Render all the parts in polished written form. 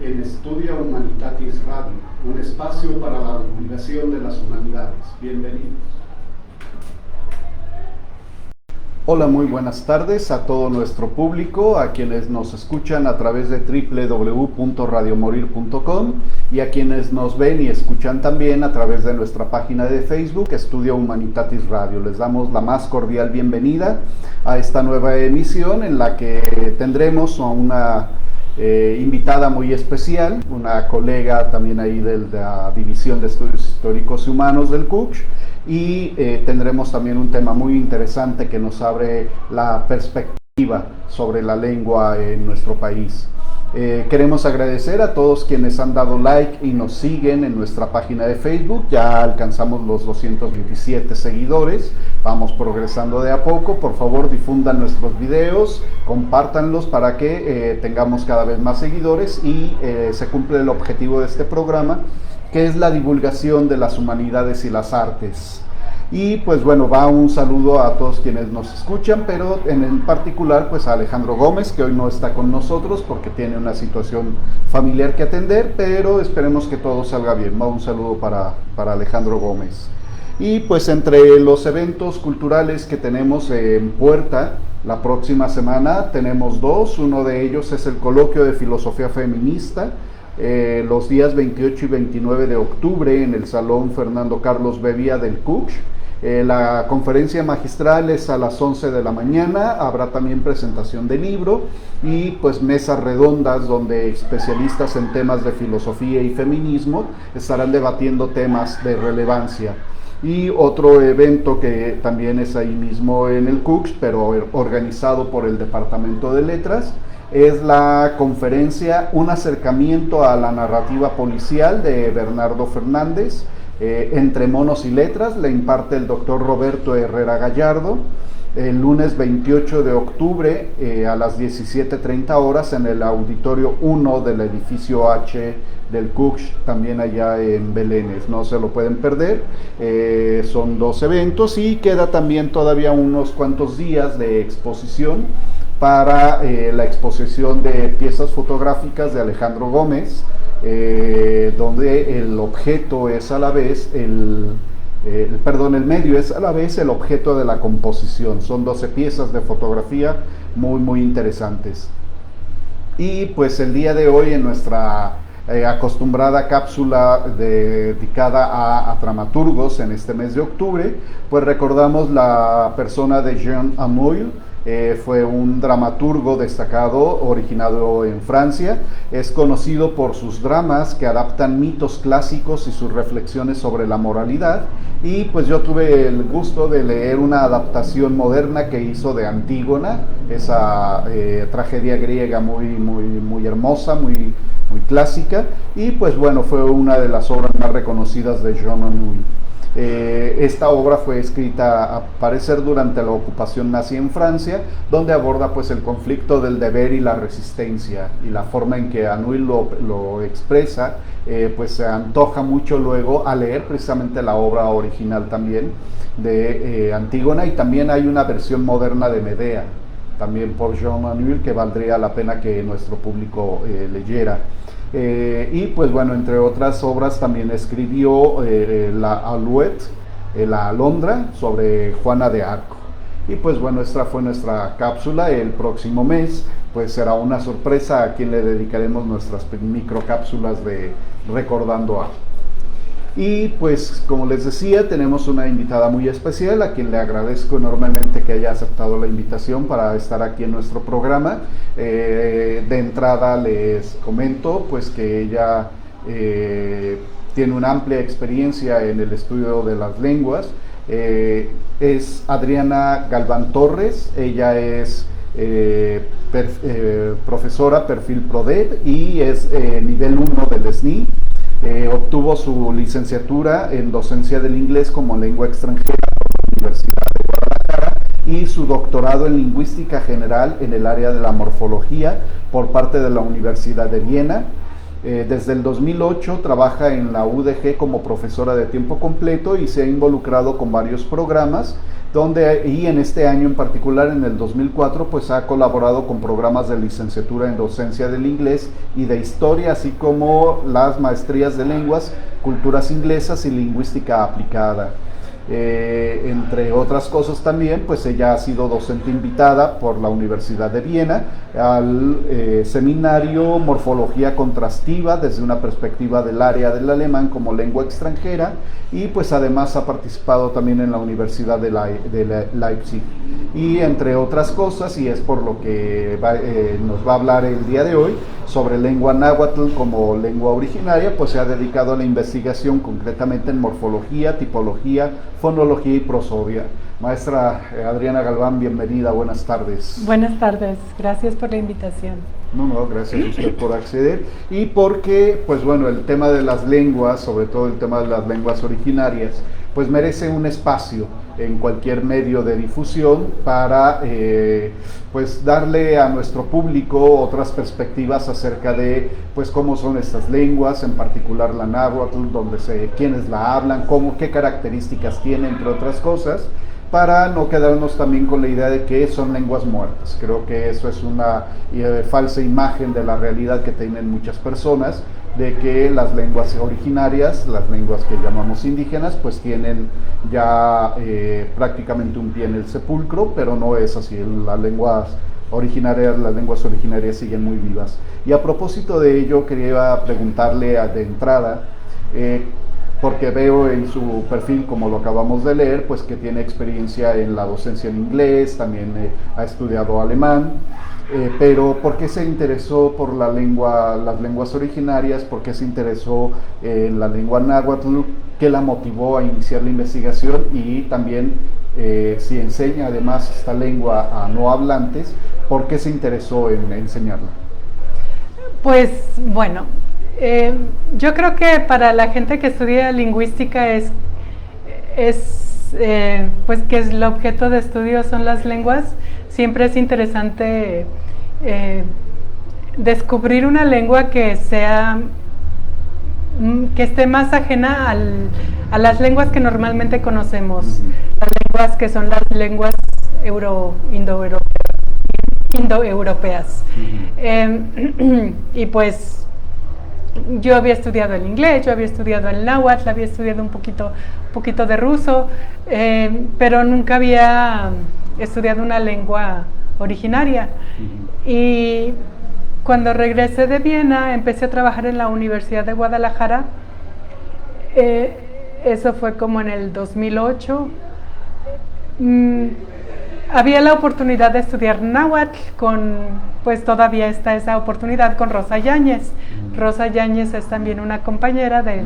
en Studia Humanitatis Radio, un espacio para la divulgación de las humanidades. Bienvenidos. Hola, muy buenas tardes a todo nuestro público, a quienes nos escuchan a través de www.radiomorir.com y a quienes nos ven y escuchan también a través de nuestra página de Facebook, Studia Humanitatis Radio. Les damos la más cordial bienvenida a esta nueva emisión en la que tendremos a una invitada muy especial, una colega también ahí de la División de Estudios Históricos y Humanos del CUCH, y tendremos también un tema muy interesante que nos abre la perspectiva sobre la lengua en nuestro país. Queremos agradecer a todos quienes han dado like y nos siguen en nuestra página de Facebook. Ya alcanzamos los 227 seguidores, vamos progresando de a poco. Por favor, difundan nuestros videos, compártanlos para que tengamos cada vez más seguidores y se cumple el objetivo de este programa, que es la divulgación de las humanidades y las artes. Y pues bueno, va un saludo a todos quienes nos escuchan, pero en particular pues a Alejandro Gómez, que hoy no está con nosotros porque tiene una situación familiar que atender, pero esperemos que todo salga bien. Va un saludo para Alejandro Gómez. Y pues entre los eventos culturales que tenemos en puerta la próxima semana tenemos dos. Uno de ellos es el coloquio de filosofía feminista, los días 28 y 29 de octubre en el Salón Fernando Carlos Bevía del CUCH. La conferencia magistral es a las 11 de la mañana, habrá también presentación de libro y pues mesas redondas donde especialistas en temas de filosofía y feminismo estarán debatiendo temas de relevancia. Y otro evento que también es ahí mismo en el CUCH, pero organizado por el Departamento de Letras, es la conferencia Un acercamiento a la narrativa policial de Bernardo Fernández, Entre monos y letras. La imparte el doctor Roberto Herrera Gallardo, el lunes 28 de octubre a las 17:30 horas en el auditorio 1 del edificio H del CUCH, también allá en Belénes. No se lo pueden perder. Son dos eventos y queda también todavía unos cuantos días de exposición para la exposición de piezas fotográficas de Alejandro Gómez, donde el objeto es a la vez el medio es a la vez el objeto de la composición. Son 12 piezas de fotografía muy interesantes. Y pues el día de hoy en nuestra acostumbrada cápsula dedicada a dramaturgos en este mes de octubre, pues recordamos la persona de Jean Anouilh. Fue un dramaturgo destacado, originado en Francia. Es conocido por sus dramas que adaptan mitos clásicos y sus reflexiones sobre la moralidad. Y pues yo tuve el gusto de leer una adaptación moderna que hizo de Antígona, esa tragedia griega muy hermosa, muy clásica. Y pues bueno, fue una de las obras más reconocidas de Jean Anouilh. Esta obra fue escrita a parecer durante la ocupación nazi en Francia, donde aborda pues el conflicto del deber y la resistencia, y la forma en que Anouilh lo expresa pues se antoja mucho luego a leer precisamente la obra original también de Antígona. Y también hay una versión moderna de Medea, también por Jean Anouilh, que valdría la pena que nuestro público leyera. Y pues bueno, entre otras obras también escribió la Alouette, la Alondra, sobre Juana de Arco. Y pues bueno, esta fue nuestra cápsula. El próximo mes pues será una sorpresa a quien le dedicaremos nuestras microcápsulas de Recordando a. Y pues como les decía, tenemos una invitada muy especial a quien le agradezco enormemente que haya aceptado la invitación para estar aquí en nuestro programa. De entrada les comento pues que ella tiene una amplia experiencia en el estudio de las lenguas. Es Adriana Galván Torres. Ella es profesora perfil PRODED y es nivel 1 del SNI. Obtuvo su licenciatura en docencia del inglés como lengua extranjera por la Universidad de Guadalajara y su doctorado en lingüística general en el área de la morfología por parte de la Universidad de Viena. Desde el 2008 trabaja en la UDG como profesora de tiempo completo y se ha involucrado con varios programas y en este año en particular, en el 2004, pues ha colaborado con programas de licenciatura en docencia del inglés y de historia, así como las maestrías de lenguas, culturas inglesas y lingüística aplicada. Entre otras cosas también, pues ella ha sido docente invitada por la Universidad de Viena al seminario Morfología Contrastiva desde una perspectiva del área del alemán como lengua extranjera, y pues además ha participado también en la Universidad de Leipzig. Y entre otras cosas, y es por lo que nos va a hablar el día de hoy, sobre lengua náhuatl como lengua originaria, pues se ha dedicado a la investigación concretamente en morfología, tipología, fonología y prosodia. Maestra Adriana Galván, bienvenida, buenas tardes. Buenas tardes, gracias por la invitación. No, gracias a usted por acceder, y porque, pues bueno, el tema de las lenguas, sobre todo el tema de las lenguas originarias, pues merece un espacio en cualquier medio de difusión para pues darle a nuestro público otras perspectivas acerca de pues cómo son estas lenguas, en particular la náhuatl, quiénes la hablan, qué características tiene, entre otras cosas, para no quedarnos también con la idea de que son lenguas muertas. Creo que eso es una falsa imagen de la realidad que tienen muchas personas, de que las lenguas originarias, las lenguas que llamamos indígenas, pues tienen ya prácticamente un pie en el sepulcro, pero no es así. Las lenguas originarias siguen muy vivas. Y a propósito de ello, quería preguntarle de entrada, porque veo en su perfil, como lo acabamos de leer, pues que tiene experiencia en la docencia en inglés, también ha estudiado alemán, pero ¿por qué se interesó por las lenguas originarias? ¿Por qué se interesó en la lengua náhuatl? ¿Qué la motivó a iniciar la investigación? Y también, si enseña además esta lengua a no hablantes, ¿por qué se interesó en enseñarla? Pues bueno, yo creo que para la gente que estudia lingüística pues que el objeto de estudio son las lenguas. Siempre es interesante descubrir una lengua que esté más ajena a las lenguas que normalmente conocemos, las lenguas que son las lenguas indoeuropeas. Y pues yo había estudiado el inglés, yo había estudiado el náhuatl, había estudiado un poquito de ruso, pero nunca había estudiado una lengua originaria. Y cuando regresé de Viena, empecé a trabajar en la Universidad de Guadalajara. Eso fue como en el 2008. Había la oportunidad de estudiar náhuatl, pues todavía está esa oportunidad con Rosa Yáñez. Rosa Yáñez es también una compañera de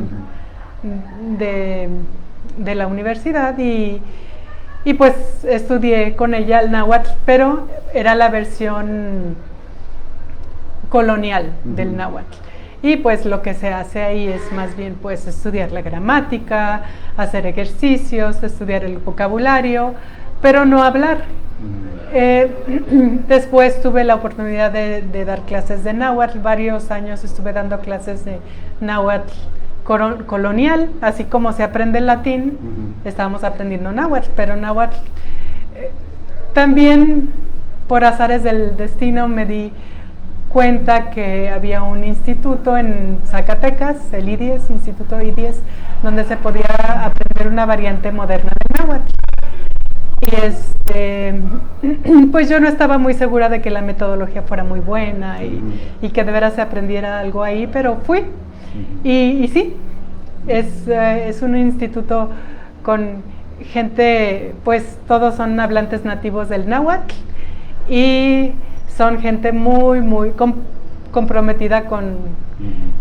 la universidad, y pues estudié con ella el náhuatl, pero era la versión colonial del náhuatl. Y pues lo que se hace ahí es más bien pues estudiar la gramática, hacer ejercicios, estudiar el vocabulario, pero no hablar. Después tuve la oportunidad de dar clases de náhuatl. Varios años estuve dando clases de náhuatl colonial, así como se aprende el latín, estábamos aprendiendo náhuatl, pero náhuatl también por azares del destino me di cuenta que había un instituto en Zacatecas, el IDIES, Instituto IDIES, donde se podía aprender una variante moderna de náhuatl. Y pues yo no estaba muy segura de que la metodología fuera muy buena y que de veras se aprendiera algo ahí, pero fui. Y sí, es un instituto con gente, pues todos son hablantes nativos del náhuatl y son gente muy comprometida con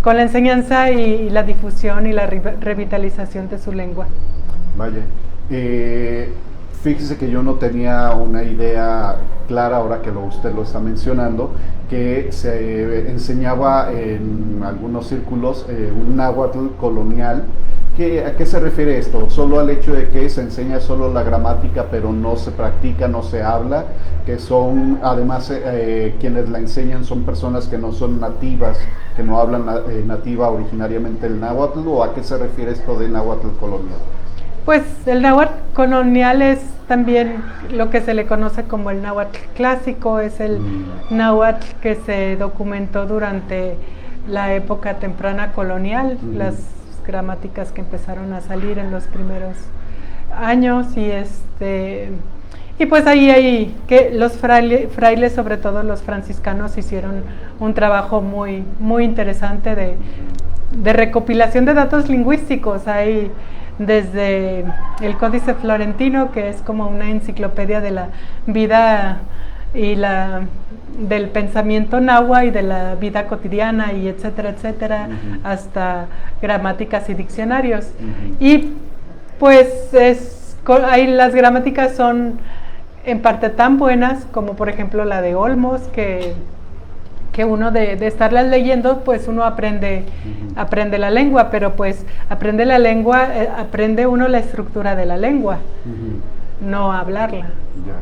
la enseñanza y la difusión y la revitalización de su lengua. Vaya, fíjese que yo no tenía una idea clara, ahora que usted lo está mencionando, que se enseñaba en algunos círculos un náhuatl colonial. ¿A qué se refiere esto? ¿Solo al hecho de que se enseña solo la gramática pero no se practica, no se habla? Que son, además, quienes la enseñan son personas que no son nativas, que no hablan nativa originariamente el náhuatl, ¿o a qué se refiere esto de náhuatl colonial? Pues el náhuatl colonial es también lo que se le conoce como el náhuatl clásico, es el náhuatl que se documentó durante la época temprana colonial, las gramáticas que empezaron a salir en los primeros años y pues ahí hay que los frailes, sobre todo los franciscanos, hicieron un trabajo muy, muy interesante de recopilación de datos lingüísticos. Hay desde el Códice Florentino, que es como una enciclopedia de la vida y del pensamiento náhuatl y de la vida cotidiana y etcétera, etcétera, hasta gramáticas y diccionarios. Y pues ahí las gramáticas son en parte tan buenas como por ejemplo la de Olmos, que uno de estarlas leyendo, pues uno aprende la lengua, pero pues aprende la lengua, aprende uno la estructura de la lengua, no hablarla. Ya.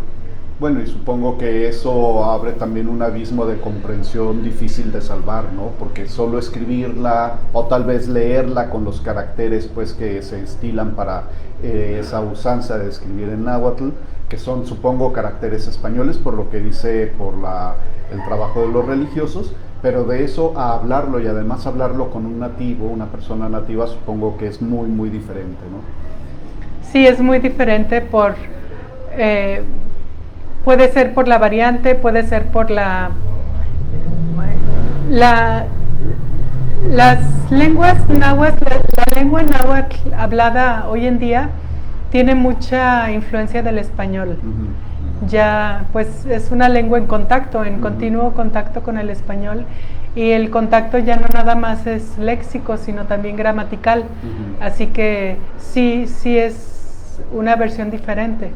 Bueno, y supongo que eso abre también un abismo de comprensión difícil de salvar, ¿no? Porque solo escribirla o tal vez leerla con los caracteres pues que se estilan para esa usanza de escribir en náhuatl, que son, supongo, caracteres españoles, por lo que dice el trabajo de los religiosos, pero de eso a hablarlo y además hablarlo con un nativo, una persona nativa, supongo que es muy, muy diferente, ¿no? Sí, es muy diferente puede ser por la variante, puede ser por las lenguas náhuatl, la lengua náhuatl hablada hoy en día tiene mucha influencia del español. Ya pues es una lengua en contacto, en continuo contacto con el español, y el contacto ya no nada más es léxico, sino también gramatical, así que sí es una versión diferente.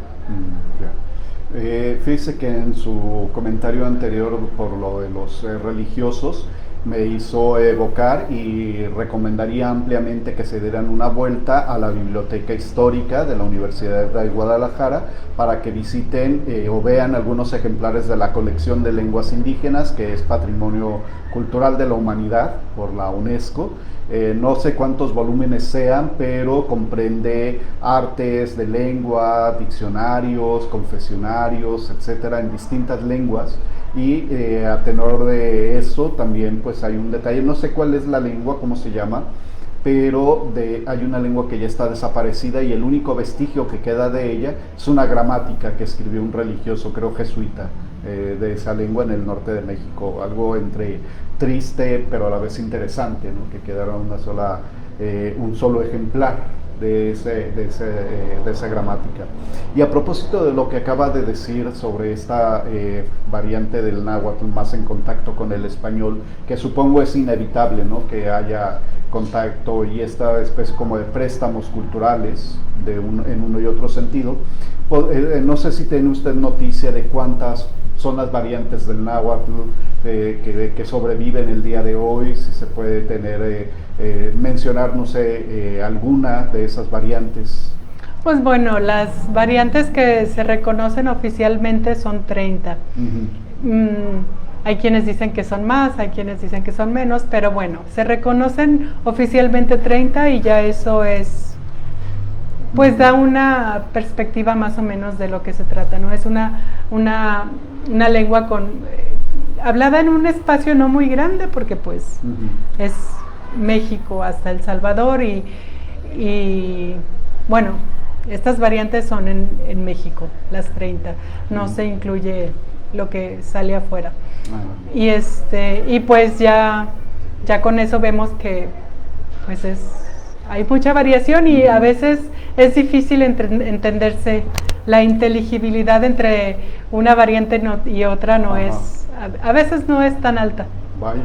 Fíjese que en su comentario anterior por lo de los religiosos me hizo evocar y recomendaría ampliamente que se dieran una vuelta a la Biblioteca Histórica de la Universidad de Guadalajara para que visiten o vean algunos ejemplares de la colección de lenguas indígenas, que es Patrimonio Cultural de la Humanidad por la UNESCO. No sé cuántos volúmenes sean, pero comprende artes de lengua, diccionarios, confesionarios, etcétera, en distintas lenguas. Y a tenor de eso también pues hay un detalle, no sé cuál es la lengua, cómo se llama, pero hay una lengua que ya está desaparecida y el único vestigio que queda de ella es una gramática que escribió un religioso, creo jesuita, de esa lengua en el norte de México, algo entre triste pero a la vez interesante, ¿no? Que quedara un solo ejemplar de esa gramática. Y a propósito de lo que acaba de decir sobre esta variante del náhuatl más en contacto con el español, que supongo es inevitable, ¿no? Que haya contacto y esta especie como de préstamos culturales en uno y otro sentido. No sé si tiene usted noticia de cuántas son las variantes del náhuatl que sobreviven el día de hoy, si se puede mencionar, no sé, alguna de esas variantes. Pues bueno, las variantes que se reconocen oficialmente son 30. Hay quienes dicen que son más, hay quienes dicen que son menos, pero bueno, se reconocen oficialmente 30 y ya eso pues da una perspectiva más o menos de lo que se trata, ¿no? Es una lengua hablada en un espacio no muy grande, porque pues es México hasta El Salvador y bueno, estas variantes son en México, las 30, no se incluye lo que sale afuera. Y pues ya con eso vemos que pues hay mucha variación y a veces es difícil entenderse. La inteligibilidad entre una variante y otra a veces no es tan alta. Vaya,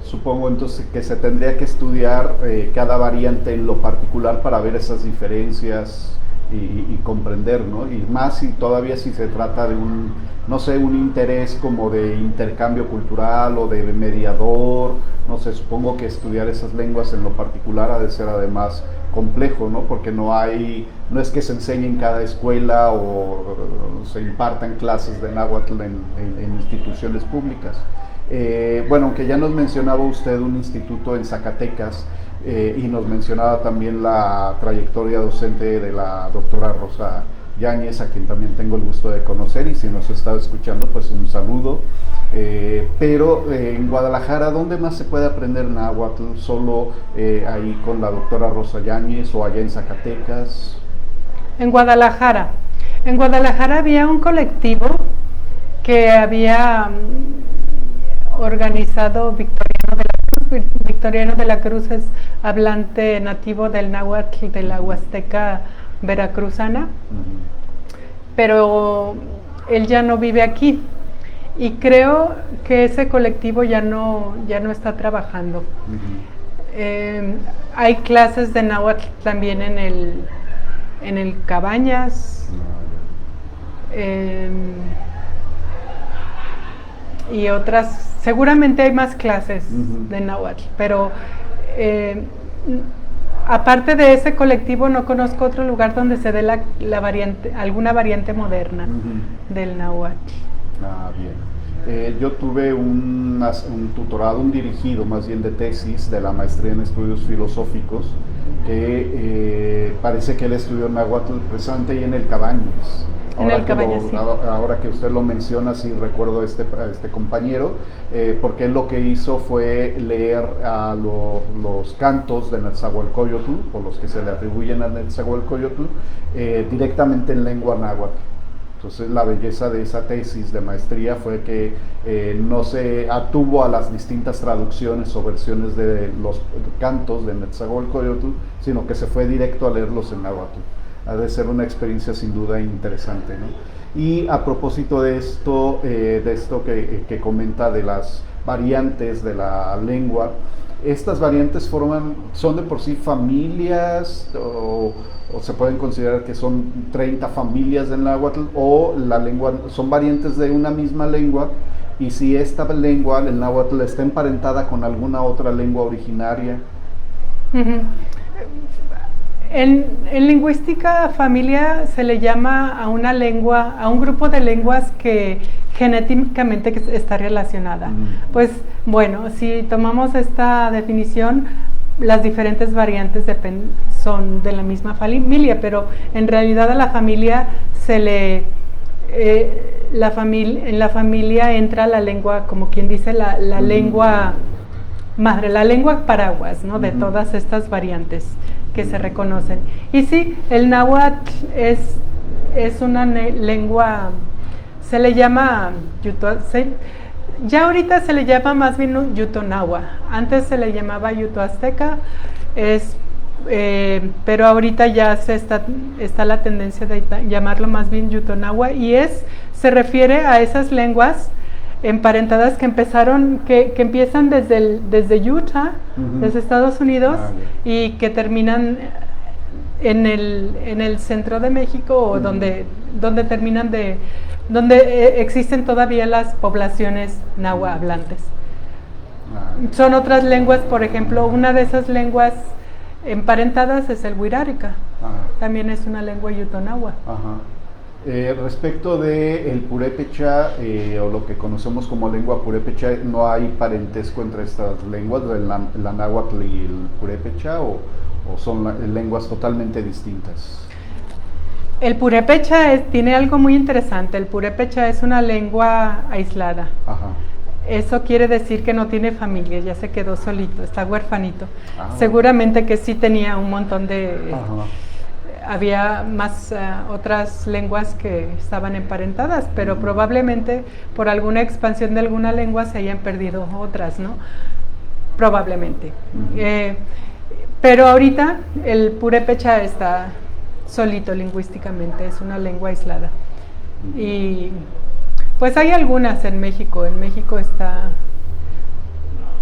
supongo entonces que se tendría que estudiar cada variante en lo particular para ver esas diferencias y comprender, ¿no? Y más todavía si se trata de un interés como de intercambio cultural o de mediador, no sé, supongo que estudiar esas lenguas en lo particular ha de ser además complejo, ¿no? Porque no es que se enseñe en cada escuela o se impartan clases de náhuatl en instituciones públicas. Bueno, aunque ya nos mencionaba usted un instituto en Zacatecas, y nos mencionaba también la trayectoria docente de la doctora Rosa Yáñez, a quien también tengo el gusto de conocer, y si nos está escuchando, pues un saludo. Pero en Guadalajara, ¿dónde más se puede aprender náhuatl? ¿Solo ahí con la doctora Rosa Yáñez o allá en Zacatecas? En Guadalajara. En Guadalajara había un colectivo que había organizado Victoriano de la Cruz. Victoriano de la Cruz es hablante nativo del náhuatl de la Huasteca veracruzana, pero él ya no vive aquí y creo que ese colectivo ya no está trabajando. Hay clases de náhuatl también en el Cabañas, y otras, seguramente hay más clases de náhuatl, pero aparte de ese colectivo no conozco otro lugar donde se dé la variante, alguna variante moderna del náhuatl. Ah, bien. Yo tuve un tutorado, un dirigido más bien de tesis de la maestría en estudios filosóficos, que parece que él estudió náhuatl precisamente ahí en el Cabañas. Ahora que usted lo menciona, sí recuerdo a este compañero, porque él lo que hizo fue leer a los cantos de Netzahualcóyotl, o los que se le atribuyen a Netzahualcóyotl, directamente en lengua náhuatl. Entonces la belleza de esa tesis de maestría fue que no se atuvo a las distintas traducciones o versiones de los cantos de Netzahualcóyotl, sino que se fue directo a leerlos en náhuatl. Ha de ser una experiencia sin duda interesante, ¿no? Y a propósito de esto que comenta de las variantes de la lengua, ¿estas variantes son de por sí familias o se pueden considerar que son 30 familias del náhuatl, o la lengua son variantes de una misma lengua? Y si esta lengua, el náhuatl, está emparentada con alguna otra lengua originaria. En lingüística, familia se le llama a una lengua, a un grupo de lenguas que genéticamente está relacionada. Pues bueno, si tomamos esta definición, las diferentes variantes son de la misma familia, pero en realidad a la familia en la familia entra la lengua, como quien dice, la lengua madre, la lengua paraguas, ¿no? De todas estas variantes que se reconocen. Y sí, el náhuatl es una lengua, se le llama ya ahorita se le llama más bien yutonahua, antes se le llamaba yutoazteca, pero ahorita ya está la tendencia de llamarlo más bien yutonahua, y se refiere a esas lenguas emparentadas que empiezan desde Utah, desde Estados Unidos, y que terminan en el centro de México, o donde terminan donde existen todavía las poblaciones náhuatl hablantes. Son otras lenguas, por ejemplo, una de esas lenguas emparentadas es el wixárika, también es una lengua yutonahua. Respecto del purépecha, o lo que conocemos como lengua purépecha, ¿no hay parentesco entre estas lenguas, la náhuatl y el purépecha, o son lenguas totalmente distintas? El purépecha tiene algo muy interesante. El purépecha es una lengua aislada. Eso quiere decir que no tiene familia, ya se quedó solito, está huerfanito. Seguramente que sí tenía un montón de... Había más otras lenguas que estaban emparentadas, pero probablemente por alguna expansión de alguna lengua se hayan perdido otras, ¿no? Probablemente. Pero ahorita el purépecha está solito lingüísticamente, es una lengua aislada. Y pues hay algunas en México. En México está,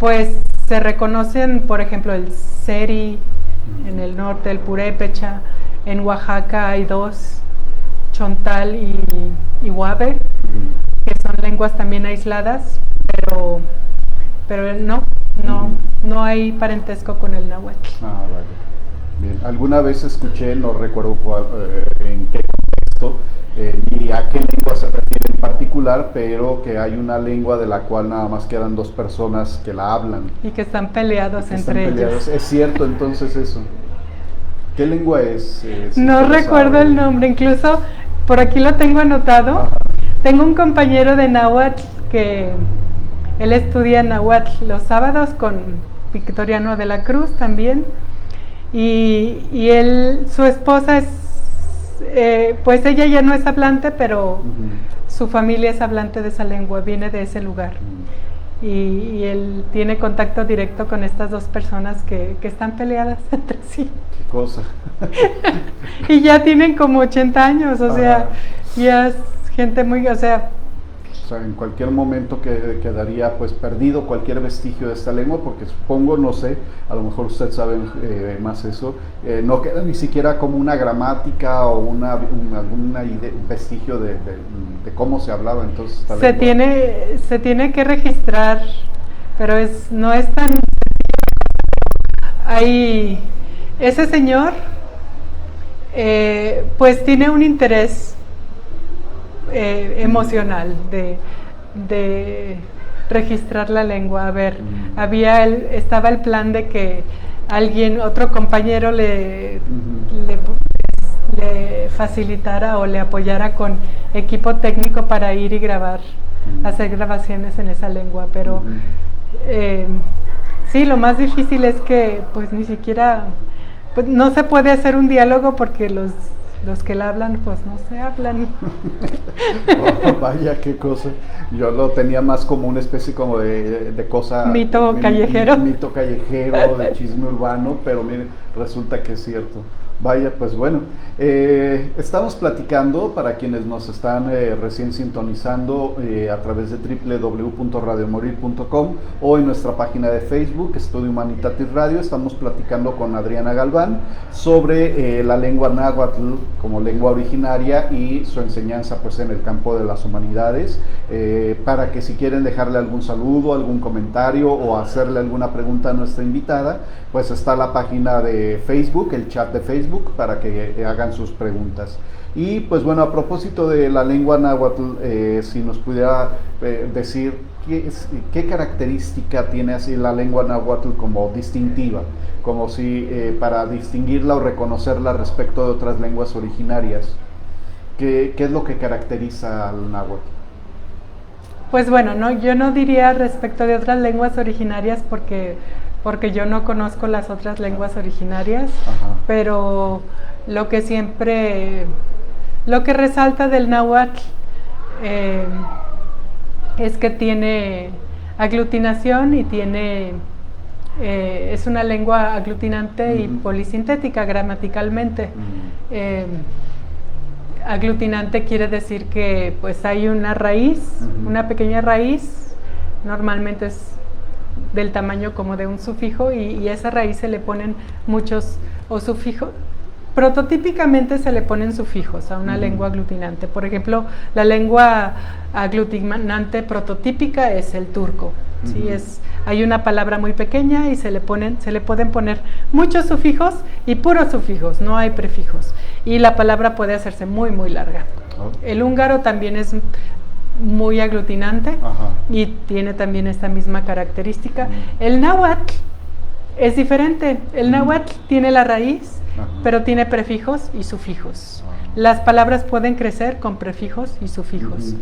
pues se reconocen, por ejemplo, el seri en el norte, el purépecha. En Oaxaca hay dos, chontal y huave, que son lenguas también aisladas, pero no hay parentesco con el náhuatl. Vale. Bien. Alguna vez escuché, no recuerdo en qué contexto, esto, ni a qué lengua se refiere en particular, pero que hay una lengua de la cual nada más quedan dos personas que la hablan. Y que están peleados entre ellos. Es cierto, entonces eso. ¿Qué lengua es? No recuerdo el nombre, incluso por aquí lo tengo anotado. Ajá. Tengo un compañero de náhuatl que él estudia náhuatl los sábados con Victoriano de la Cruz también. Y él, su esposa es, pues ella ya no es hablante, pero su familia es hablante de esa lengua, viene de ese lugar. Y él tiene contacto directo con estas dos personas que están peleadas entre sí. ¿Qué cosa? Y ya tienen como 80 años, o sea, ya es gente muy, o sea, en cualquier momento quedaría pues perdido cualquier vestigio de esta lengua, porque supongo, no sé, a lo mejor usted sabe más eso, no queda ni siquiera como una gramática o algún vestigio de cómo se hablaba entonces esta lengua. Se tiene que registrar, pero no es tan ahí. Ese señor pues tiene un interés emocional de registrar la lengua. A ver, estaba el plan de que otro compañero le facilitara o le apoyara con equipo técnico para ir y grabar, hacer grabaciones en esa lengua, pero sí, lo más difícil es que pues ni siquiera, pues, no se puede hacer un diálogo porque los que la hablan pues no se hablan. Oh, vaya, qué cosa. Yo lo tenía más como una especie como de cosa... Mito callejero. Mito callejero, de chisme urbano, pero mire, resulta que es cierto. Vaya, pues bueno, estamos platicando, para quienes nos están recién sintonizando a través de www.radiomorir.com o en nuestra página de Facebook, Estudio Humanitatis Radio. Estamos platicando con Adriana Galván sobre la lengua náhuatl como lengua originaria y su enseñanza pues en el campo de las humanidades, para que si quieren dejarle algún saludo, algún comentario o hacerle alguna pregunta a nuestra invitada, pues está la página de Facebook, el chat de Facebook, para que hagan sus preguntas. Y pues bueno, a propósito de la lengua náhuatl, si nos pudiera decir qué característica tiene así la lengua náhuatl como distintiva, como si para distinguirla o reconocerla respecto de otras lenguas originarias, ¿qué es lo que caracteriza al náhuatl? Pues bueno, yo no diría respecto de otras lenguas originarias porque yo no conozco las otras lenguas originarias. Ajá. Pero lo que resalta del náhuatl es que tiene aglutinación y es una lengua aglutinante y polisintética gramaticalmente. Aglutinante quiere decir que pues hay una raíz, una pequeña raíz, normalmente es del tamaño como de un sufijo, y a esa raíz se le ponen muchos sufijos. Prototípicamente se le ponen sufijos a una lengua aglutinante. Por ejemplo, la lengua aglutinante prototípica es el turco. ¿Sí? Hay una palabra muy pequeña y se le pueden poner muchos sufijos y puros sufijos, no hay prefijos. Y la palabra puede hacerse muy, muy larga. El húngaro también es muy aglutinante. Ajá. Y tiene también esta misma característica. El náhuatl es diferente. El náhuatl tiene la raíz, pero tiene prefijos y sufijos. Las palabras pueden crecer con prefijos y sufijos.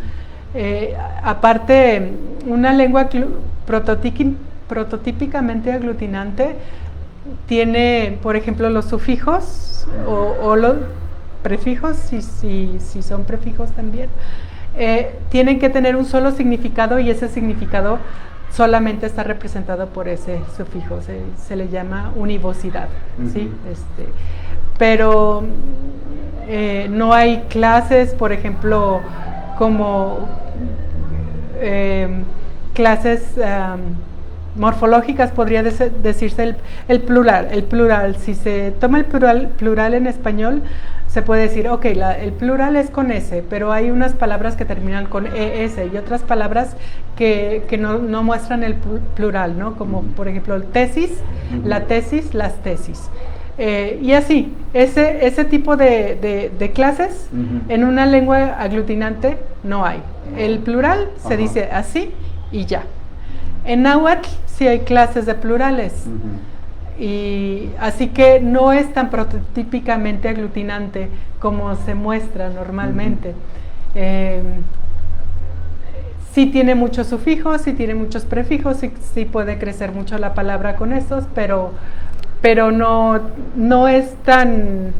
Aparte, una lengua prototípicamente aglutinante tiene, por ejemplo, los sufijos o los prefijos, si son prefijos también, tienen que tener un solo significado, y ese significado solamente está representado por ese sufijo. Se le llama univocidad. ¿Sí? Pero no hay clases, por ejemplo, como clases morfológicas, podría decirse el plural. Si se toma el plural en español, se puede decir, ok, el plural es con S, pero hay unas palabras que terminan con ES y otras palabras que no muestran el plural, ¿no? Como por ejemplo el tesis, la tesis, las tesis. Y así, ese tipo de clases en una lengua aglutinante no hay. El plural se dice así y ya. En náhuatl sí hay clases de plurales. Y así que no es tan prototípicamente aglutinante como se muestra normalmente. Sí tiene muchos sufijos, sí tiene muchos prefijos, sí puede crecer mucho la palabra con esos, pero no es tan...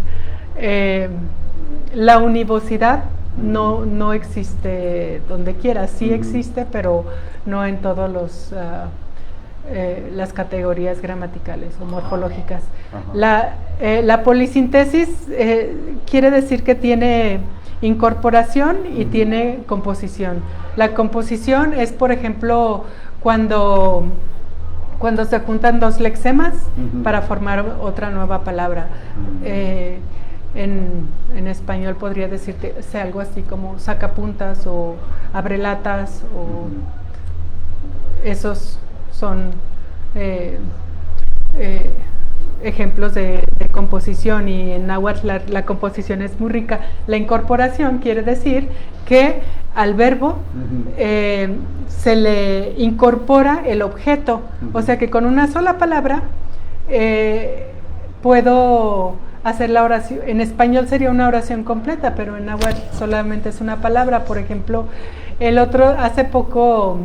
la univocidad no existe donde quiera, sí existe, pero no en todos las categorías gramaticales o morfológicas. La polisintesis quiere decir que tiene incorporación y tiene composición. La composición es, por ejemplo, cuando se juntan dos lexemas para formar otra nueva palabra. En español podría decirte algo así como sacapuntas o abrelatas, o esos son ejemplos de composición, y en náhuatl la composición es muy rica. La incorporación quiere decir que al verbo se le incorpora el objeto, o sea que con una sola palabra puedo hacer la oración. En español sería una oración completa, pero en náhuatl solamente es una palabra. Por ejemplo, hace poco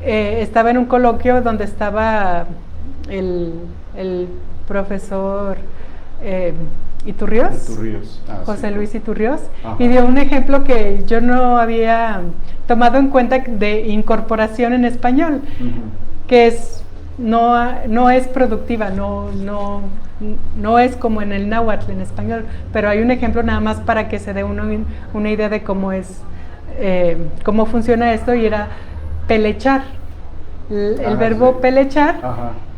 estaba en un coloquio donde estaba el profesor Iturriós, José Luis Iturriós, y dio un ejemplo que yo no había tomado en cuenta de incorporación en español, que no es productiva, no es como en el náhuatl en español, pero hay un ejemplo nada más para que se dé una idea de cómo funciona esto, y era pelechar. El verbo pelechar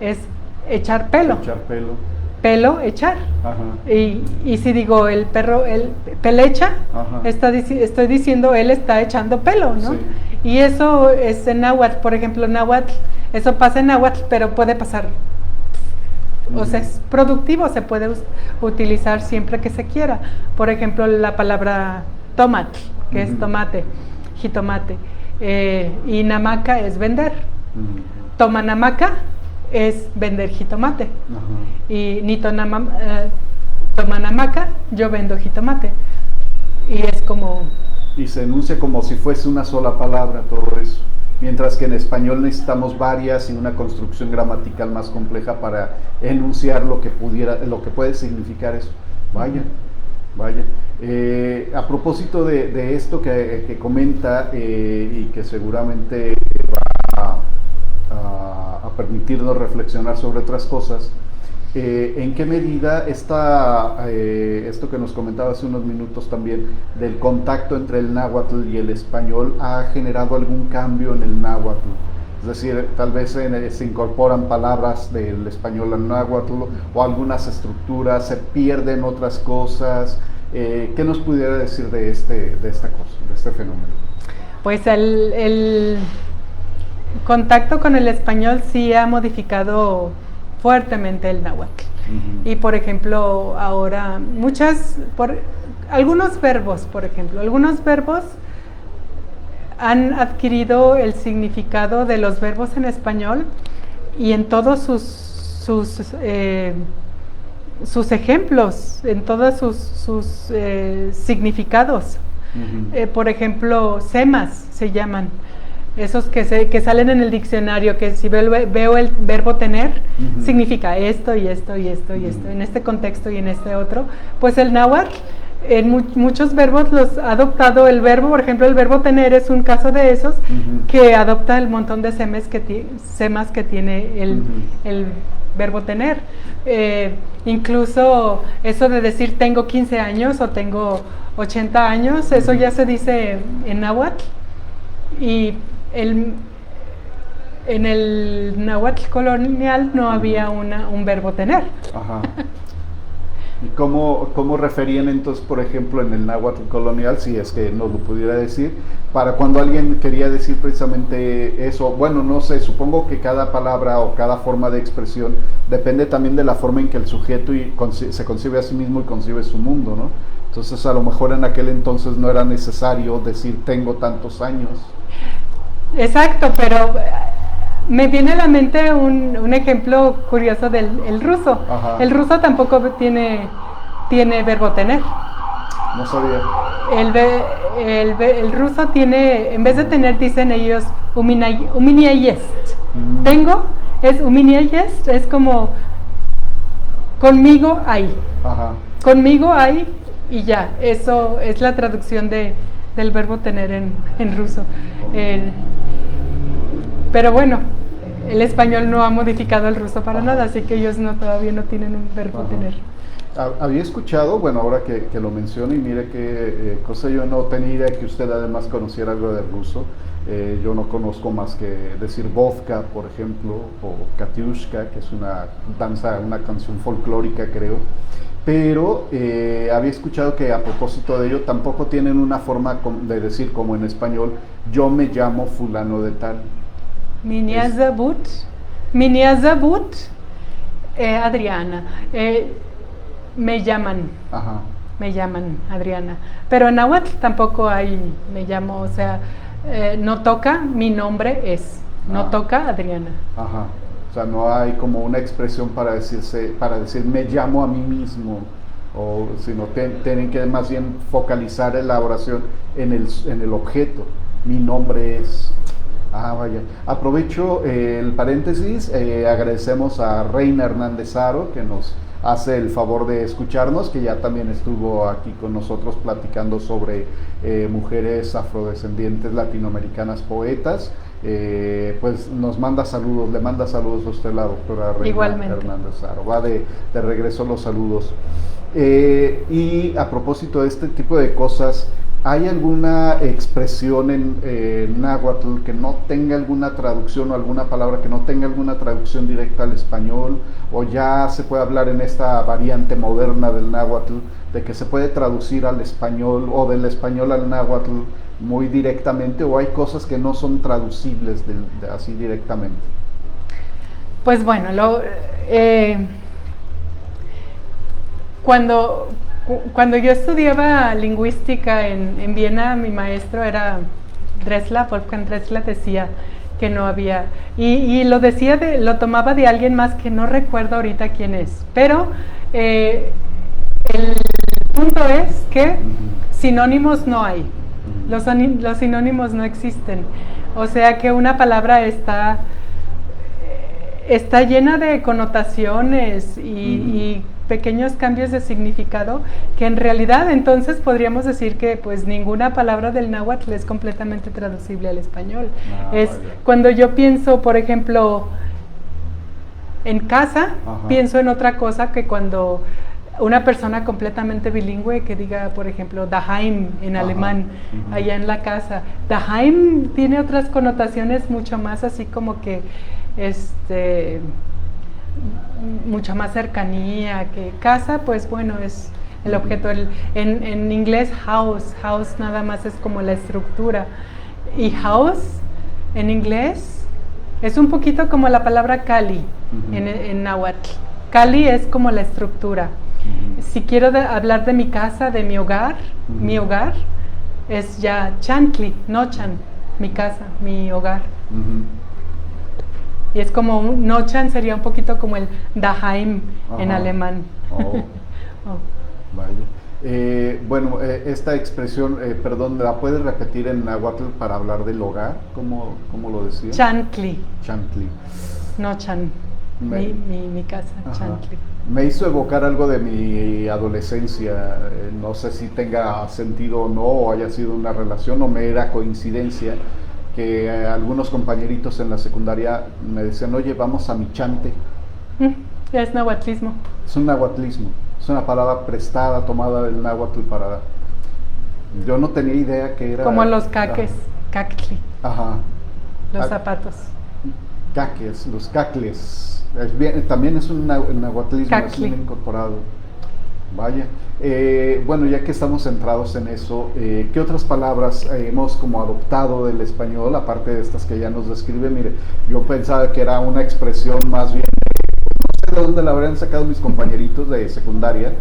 es echar pelo. Pelo, echar. Y si digo el perro, él pelecha, estoy diciendo él está echando pelo, ¿no? Sí. Y eso es en náhuatl, por ejemplo, náhuatl, eso pasa en náhuatl, pero puede pasar, o sea, es productivo, se puede utilizar siempre que se quiera. Por ejemplo, la palabra tomate, que es tomate, jitomate, y namaca es vender. Tomanamaca es vender jitomate. Y tomanamaca, yo vendo jitomate. Y es como... Y se enuncia como si fuese una sola palabra todo eso. Mientras que en español necesitamos varias y una construcción gramatical más compleja para enunciar lo que puede significar eso. Vaya. A propósito de esto que comenta y que seguramente va a permitirnos reflexionar sobre otras cosas, ¿en qué medida esto que nos comentaba hace unos minutos también del contacto entre el náhuatl y el español ha generado algún cambio en el náhuatl? Es decir, tal vez se incorporan palabras del español al náhuatl, o algunas estructuras, se pierden otras cosas. ¿Qué nos pudiera decir de esta cosa, de este fenómeno? Pues el contacto con el español sí ha modificado fuertemente el náhuatl. Y por ejemplo, ahora algunos verbos han adquirido el significado de los verbos en español, y en todos sus ejemplos, en todos sus significados. Por ejemplo, semas se llaman, esos que salen en el diccionario, que si veo el verbo tener, significa esto y esto y esto y esto, en este contexto y en este otro. Pues el náhuatl, en muchos verbos los ha adoptado el verbo. Por ejemplo, el verbo tener es un caso de esos, que adopta el montón de semas que tiene el verbo tener. Incluso eso de decir tengo 15 años o tengo 80 años, eso ya se dice en náhuatl. Y en el náhuatl colonial no había un verbo tener. ¿Y cómo referían entonces, por ejemplo, en el náhuatl colonial, si es que nos lo pudiera decir, para cuando alguien quería decir precisamente eso? Bueno, no sé, supongo que cada palabra o cada forma de expresión depende también de la forma en que el sujeto se concibe a sí mismo y concibe su mundo, ¿no? Entonces, a lo mejor en aquel entonces no era necesario decir tengo tantos años. Exacto, pero me viene a la mente un ejemplo curioso del ruso. Ajá. El ruso tampoco tiene verbo tener. No sabía. El ruso tiene, en vez de tener, dicen ellos uminiayest. Tengo, es uminiayest, es como conmigo hay. Ajá. Conmigo hay y ya. Eso es la traducción del verbo tener en ruso. Pero bueno, el español no ha modificado el ruso para nada, así que ellos todavía no tienen un verbo tener. Había escuchado, bueno, ahora que lo menciono, y mire qué cosa, yo no tenía idea que usted además conociera algo de ruso. Yo no conozco más que decir vodka, por ejemplo, o Katiushka, que es una danza, una canción folclórica, creo. Pero había escuchado que a propósito de ello tampoco tienen una forma de decir como en español, yo me llamo fulano de tal. Miniazabut, Adriana. Me llaman. Ajá. Me llaman Adriana. Pero en náhuatl tampoco hay, me llamo, o sea, no toca, mi nombre es. No toca Adriana. Ajá. O sea, no hay como una expresión para decir me llamo a mí mismo, sino tienen que más bien focalizar la oración en el objeto. Mi nombre es. Ah, vaya. Aprovecho el paréntesis, agradecemos a Reina Hernández Aro, que nos hace el favor de escucharnos, que ya también estuvo aquí con nosotros platicando sobre mujeres afrodescendientes latinoamericanas poetas. Pues nos manda saludos, le manda saludos a usted la doctora Reina Igualmente. Hernández Aro. Va de regreso los saludos. Y a propósito de este tipo de cosas, ¿hay alguna expresión en náhuatl que no tenga alguna traducción o alguna palabra que no tenga alguna traducción directa al español? ¿O ya se puede hablar en esta variante moderna del náhuatl de que se puede traducir al español o del español al náhuatl muy directamente, o hay cosas que no son traducibles así directamente? Pues bueno, cuando yo estudiaba lingüística en Viena, mi maestro era Dressler, Wolfgang Dressler, decía que no había, y lo decía, lo tomaba de alguien más que no recuerdo ahorita quién es, pero el punto es que sinónimos no hay, los sinónimos no existen, o sea que una palabra está llena de connotaciones y pequeños cambios de significado que en realidad entonces podríamos decir que pues ninguna palabra del náhuatl es completamente traducible al español. Cuando yo pienso, por ejemplo, en casa, pienso en otra cosa que cuando una persona completamente bilingüe que diga, por ejemplo, daheim en alemán, allá en la casa. Daheim tiene otras connotaciones mucho más así como que mucha más cercanía, que casa, pues bueno, es el objeto. En inglés house nada más es como la estructura, y house en inglés es un poquito como la palabra cali en náhuatl. Cali es como la estructura. Si quiero hablar de mi casa, de mi hogar, mi hogar es ya chantli, nochan, mi casa, mi hogar. Y es como Nochan sería un poquito como el daheim en alemán. Vaya. Bueno, esta expresión, perdón, ¿la puedes repetir en náhuatl para hablar del hogar? ¿Cómo lo decía? Chantli. Chantli. Nochan, mi casa, chantli. Me hizo evocar algo de mi adolescencia, no sé si tenga sentido o no, o haya sido una relación o mera coincidencia, que algunos compañeritos en la secundaria me decían, oye, vamos a mi chante. Es nahuatlismo. Es un nahuatlismo, es una palabra prestada, tomada del náhuatl para... Yo no tenía idea que era... Como los caques, cactli. Los zapatos. Caques, los cacles. También es un nahuatlismo, es un incorporado. Vaya. Bueno, ya que estamos centrados en eso, ¿qué otras palabras hemos como adoptado del español, aparte de estas que ya nos describe? Mire, yo pensaba que era una expresión más bien, no sé de dónde la habrían sacado mis compañeritos de secundaria,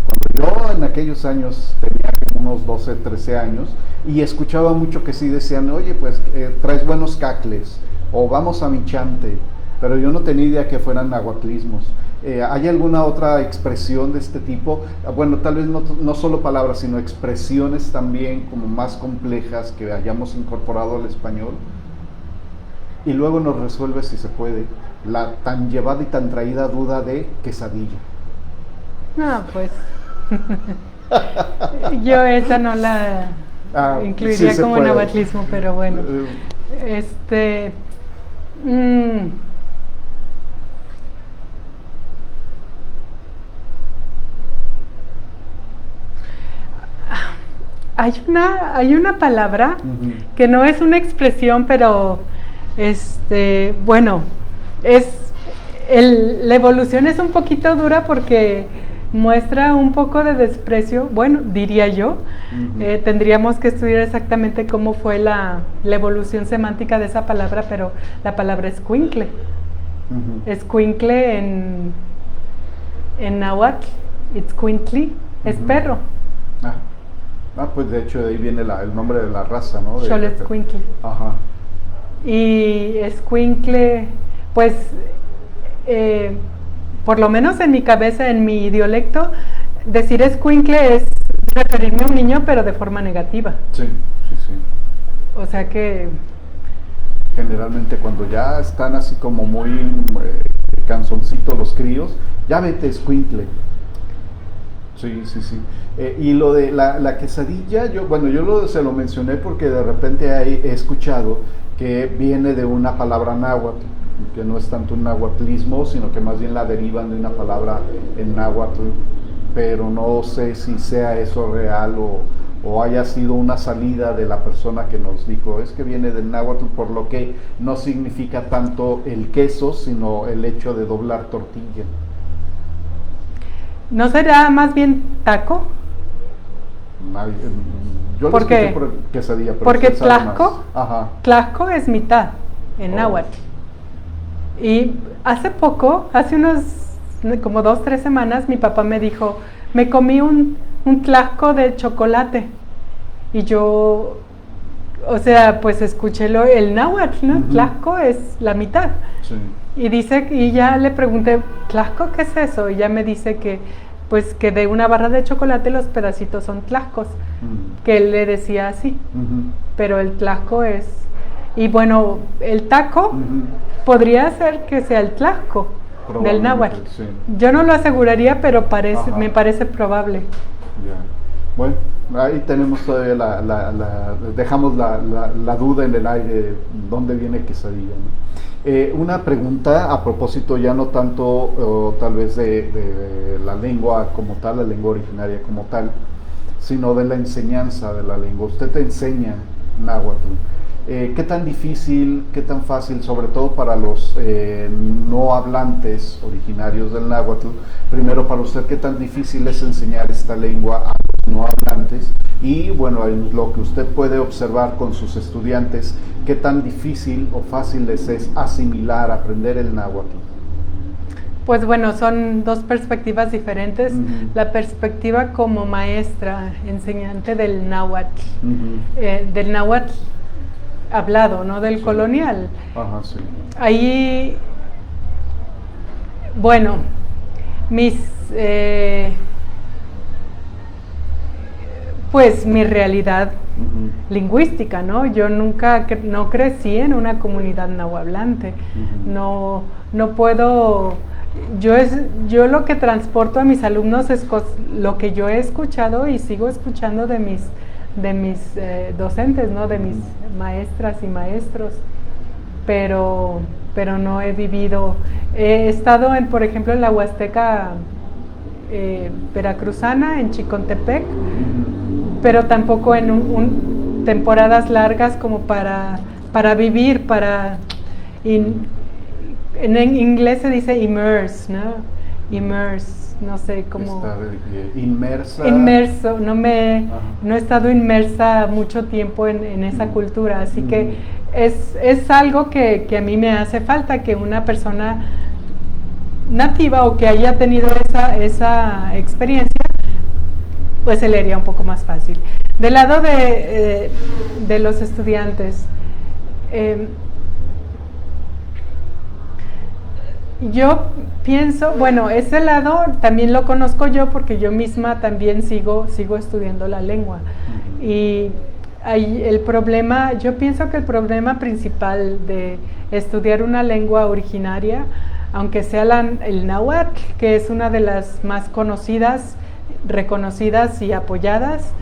cuando yo en aquellos años tenía unos 12, 13 años, y escuchaba mucho que sí decían, oye, pues traes buenos cacles, o vamos a Michante, pero yo no tenía idea que fueran nahuatlismos. ¿Hay alguna otra expresión de este tipo? Bueno, tal vez no solo palabras, sino expresiones también como más complejas que hayamos incorporado al español. Y luego nos resuelve, si se puede, la tan llevada y tan traída duda de quesadilla. Pues yo esa no la incluiría sí como nahuatlismo, pero bueno. Hay una palabra que no es una expresión, pero bueno, la evolución es un poquito dura porque muestra un poco de desprecio, bueno, diría yo. Tendríamos que estudiar exactamente cómo fue la evolución semántica de esa palabra, pero la palabra escuincle. Escuincle en náhuatl, itzcuintli, es perro. Pues de hecho de ahí viene el nombre de la raza, ¿no? Xolescuincle. Ajá. Y escuincle, pues, por lo menos en mi cabeza, en mi dialecto, decir escuincle es referirme a un niño, pero de forma negativa. Sí. O sea que... Generalmente cuando ya están así como muy canzoncitos los críos, ya vete escuincle. Sí. Y lo de la quesadilla, yo se lo mencioné porque de repente he escuchado que viene de una palabra náhuatl, que no es tanto un nahuatlismo, sino que más bien la derivan de una palabra en náhuatl, pero no sé si sea eso real o haya sido una salida de la persona que nos dijo, es que viene del náhuatl, por lo que no significa tanto el queso, sino el hecho de doblar tortilla. ¿No será más bien taco? Yo lo escuché por quesadilla, pero porque tlaxco es mitad en náhuatl. Y hace unos como 2-3 semanas, mi papá me dijo, me comí un tlaxco de chocolate. Y yo, o sea, pues escuché el náhuatl, ¿no? Tlaxco es la mitad. Sí. Y ya le pregunté, ¿tlaxco qué es eso? Y ya me dice que de una barra de chocolate los pedacitos son tlaxcos, que él le decía así, pero el tlaxco es, y bueno, el taco podría ser que sea el tlaxco del náhuatl. Sí. Yo no lo aseguraría, pero me parece probable. Ya. Bueno, ahí tenemos todavía dejamos la duda en el aire, ¿dónde viene quesadilla, ¿no? Una pregunta a propósito, ya no tanto tal vez de la lengua como tal, la lengua originaria como tal, sino de la enseñanza de la lengua. Usted te enseña náhuatl. ¿Qué tan difícil, qué tan fácil, sobre todo para los no hablantes originarios del náhuatl, primero para usted, qué tan difícil es enseñar esta lengua a los no hablantes? Y bueno, en lo que usted puede observar con sus estudiantes, ¿qué tan difícil o fácil les es asimilar, aprender el náhuatl? Pues bueno, son dos perspectivas diferentes. La perspectiva como maestra, enseñante del náhuatl, hablado, ¿no? Del colonial. Ajá, sí. Ahí, bueno, pues mi realidad lingüística, ¿no? Yo no crecí en una comunidad nahuablante. No puedo, yo lo que transporto a mis alumnos es lo que yo he escuchado y sigo escuchando de mis docentes, ¿no? De mis maestras y maestros, pero no he vivido. He estado por ejemplo, en la Huasteca veracruzana, en Chicontepec, pero tampoco en temporadas largas como para vivir, en inglés se dice immerse, ¿no? immerse, no sé cómo... Estar inmersa. Inmerso, no he estado inmersa mucho tiempo en esa cultura, así que es algo que a mí me hace falta, que una persona nativa o que haya tenido esa experiencia, pues se le haría un poco más fácil. Del lado de los estudiantes, yo pienso, bueno, ese lado también lo conozco yo porque yo misma también sigo estudiando la lengua. Y el problema, yo pienso que el problema principal de estudiar una lengua originaria, aunque sea el náhuatl, que es una de las más conocidas, reconocidas y apoyadas,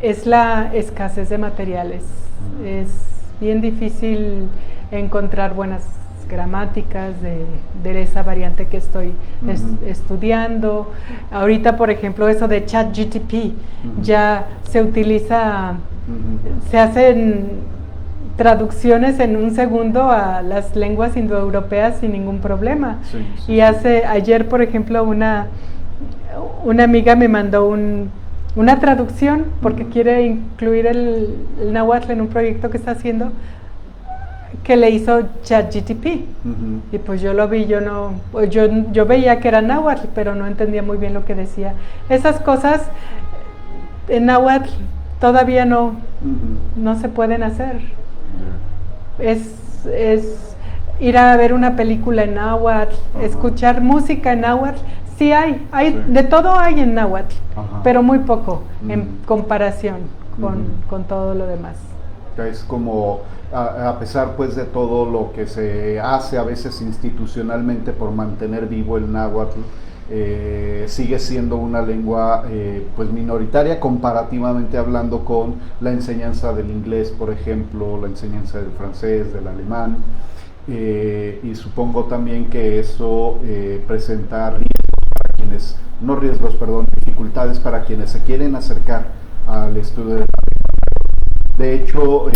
es la escasez de materiales. Es bien difícil encontrar buenas gramáticas de esa variante que estoy estudiando. Ahorita, por ejemplo, eso de ChatGPT ya se utiliza, se hacen traducciones en un segundo a las lenguas indoeuropeas sin ningún problema. Y ayer, por ejemplo, una amiga me mandó una traducción porque quiere incluir el náhuatl en un proyecto que está haciendo, que le hizo ChatGPT. Y pues yo lo vi, yo veía que era náhuatl, pero no entendía muy bien lo que decía. Esas cosas en náhuatl todavía no se pueden hacer. Es ir a ver una película en náhuatl, escuchar música en náhuatl. Sí hay de todo hay en náhuatl, pero muy poco en comparación con todo lo demás. Es como, a pesar pues de todo lo que se hace a veces institucionalmente por mantener vivo el náhuatl, sigue siendo una lengua pues minoritaria comparativamente hablando con la enseñanza del inglés, por ejemplo, la enseñanza del francés, del alemán, y supongo también que eso presenta dificultades para quienes se quieren acercar al estudio de la lengua. De hecho,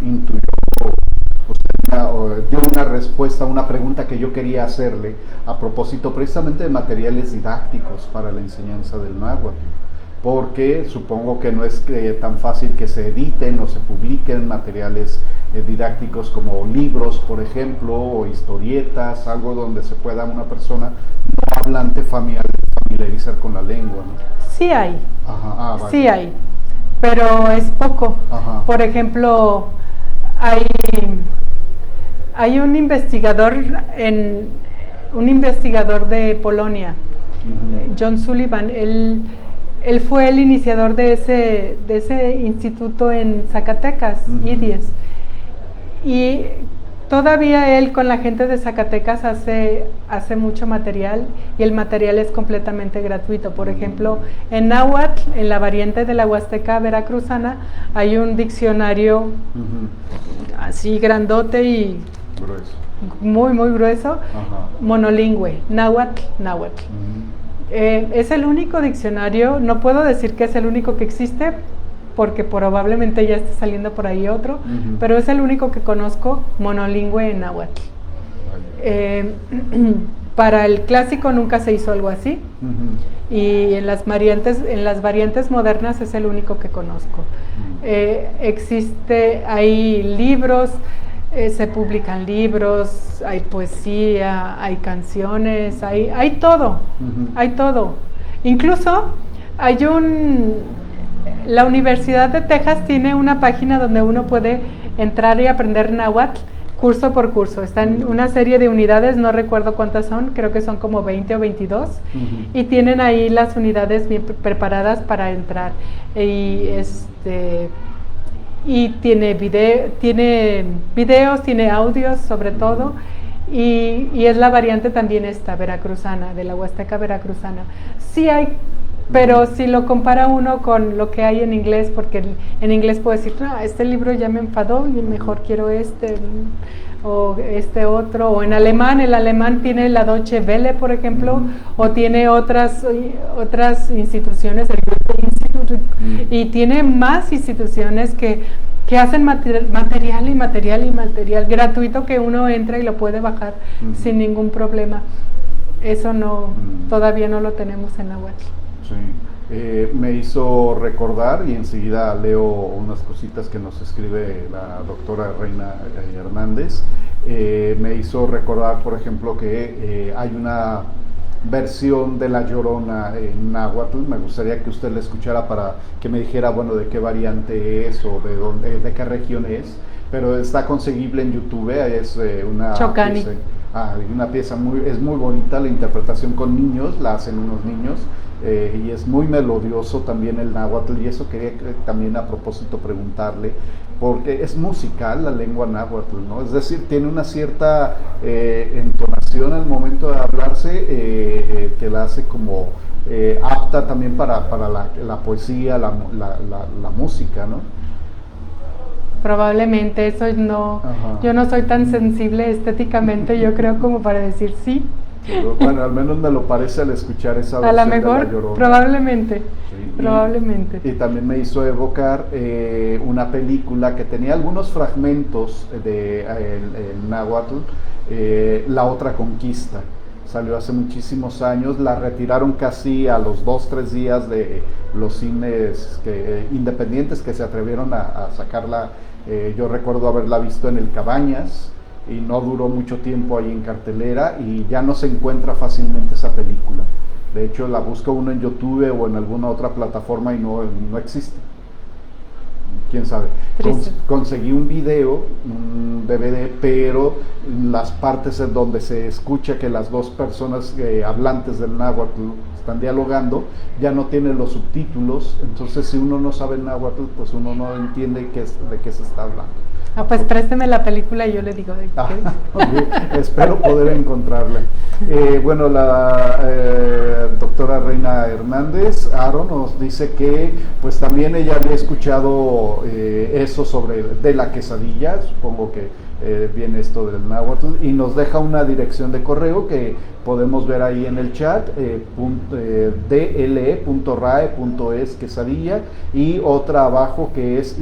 intuyó, dio una respuesta a una pregunta que yo quería hacerle a propósito precisamente de materiales didácticos para la enseñanza del náhuatl, porque supongo que no es tan fácil que se editen o se publiquen materiales didácticos como libros, por ejemplo, o historietas, algo donde se pueda una persona no hablante familiarizar con la lengua, ¿no? Sí hay, vale. Sí hay, pero es poco. Por ejemplo, hay un investigador de Polonia, John Sullivan. Él fue el iniciador de ese instituto en Zacatecas, IDIES, y todavía él con la gente de Zacatecas hace mucho material, y el material es completamente gratuito. Por ejemplo, en náhuatl, en la variante de la Huasteca veracruzana, hay un diccionario así grandote y grueso, muy muy grueso, monolingüe, náhuatl. Es el único diccionario, no puedo decir que es el único que existe, porque probablemente ya esté saliendo por ahí otro, pero es el único que conozco monolingüe en náhuatl. Para el clásico nunca se hizo algo así, y en las variantes modernas es el único que conozco. Hay libros, se publican libros, hay poesía, hay canciones, hay todo, hay todo. Incluso la Universidad de Texas tiene una página donde uno puede entrar y aprender náhuatl curso por curso. Están una serie de unidades, no recuerdo cuántas son, creo que son como 20 o 22, y tienen ahí las unidades bien preparadas para entrar. Y tiene videos, tiene audios sobre todo, y es la variante también esta veracruzana, de la Huasteca veracruzana. Sí hay, pero si lo compara uno con lo que hay en inglés, porque en inglés puedo decir, no, este libro ya me enfadó y mejor quiero este. o este otro, o en alemán, el alemán tiene la Deutsche Welle, por ejemplo, o tiene otras instituciones, el Goethe-Institut, y tiene más instituciones que hacen material gratuito, que uno entra y lo puede bajar sin ningún problema. Eso no, todavía no lo tenemos en Nahuatl. Sí. Me hizo recordar, y enseguida leo unas cositas que nos escribe la doctora Reina Hernández, me hizo recordar, por ejemplo, que hay una versión de La Llorona en náhuatl. Me gustaría que usted la escuchara para que me dijera, bueno, de qué variante es o de qué región es, pero está conseguible en YouTube, es una Chocani. Una pieza es muy bonita, la interpretación con niños, la hacen unos niños, y es muy melodioso también el náhuatl, y eso quería también a propósito preguntarle, porque es musical la lengua náhuatl, ¿no? Es decir, tiene una cierta entonación al momento de hablarse, que la hace como apta también para la poesía, la música, ¿no? Probablemente, eso no. Ajá. Yo no soy tan sensible estéticamente, yo creo, como para decir sí. Pero, bueno, al menos me lo parece al escuchar esa versión. A lo mejor, de La Llorona. Probablemente, sí, probablemente. Y también me hizo evocar una película que tenía algunos fragmentos de el náhuatl, La Otra Conquista. Salió hace muchísimos años, la retiraron casi a los 2-3 días de los cines independientes que se atrevieron a sacarla. Yo recuerdo haberla visto en el Cabañas, y no duró mucho tiempo ahí en cartelera, y ya no se encuentra fácilmente esa película. De hecho, la busca uno en YouTube o en alguna otra plataforma y no existe. Quién sabe. Conseguí un video, un DVD, pero las partes en donde se escucha que las dos personas hablantes del náhuatl están dialogando, ya no tienen los subtítulos, entonces si uno no sabe el náhuatl, pues uno no entiende de qué se está hablando. Pues présteme la película y yo le digo de qué. Okay. Espero poder encontrarla. Bueno, la doctora Reina Hernández, Aaron, nos dice que pues también ella había escuchado eso de la quesadilla, supongo que viene esto del náhuatl, y nos deja una dirección de correo que podemos ver ahí en el chat, dle.rae.es quesadilla, y otra abajo que es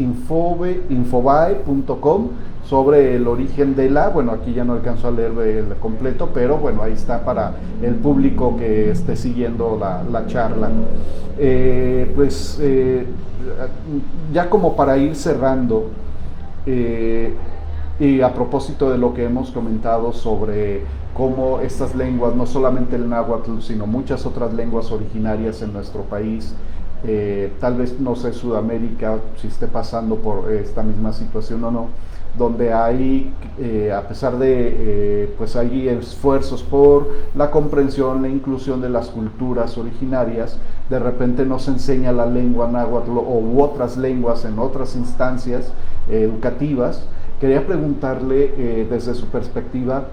infobae.com sobre el origen de bueno, aquí ya no alcanzo a leer el completo, pero bueno, ahí está para el público que esté siguiendo la charla. Ya como para ir cerrando, y a propósito de lo que hemos comentado sobre cómo estas lenguas, no solamente el náhuatl, sino muchas otras lenguas originarias en nuestro país, tal vez, no sé, Sudamérica, si esté pasando por esta misma situación o no, donde hay, a pesar de, pues hay esfuerzos por la comprensión, la inclusión de las culturas originarias, de repente no se enseña la lengua náhuatl u otras lenguas en otras instancias educativas. Quería preguntarle, desde su perspectiva,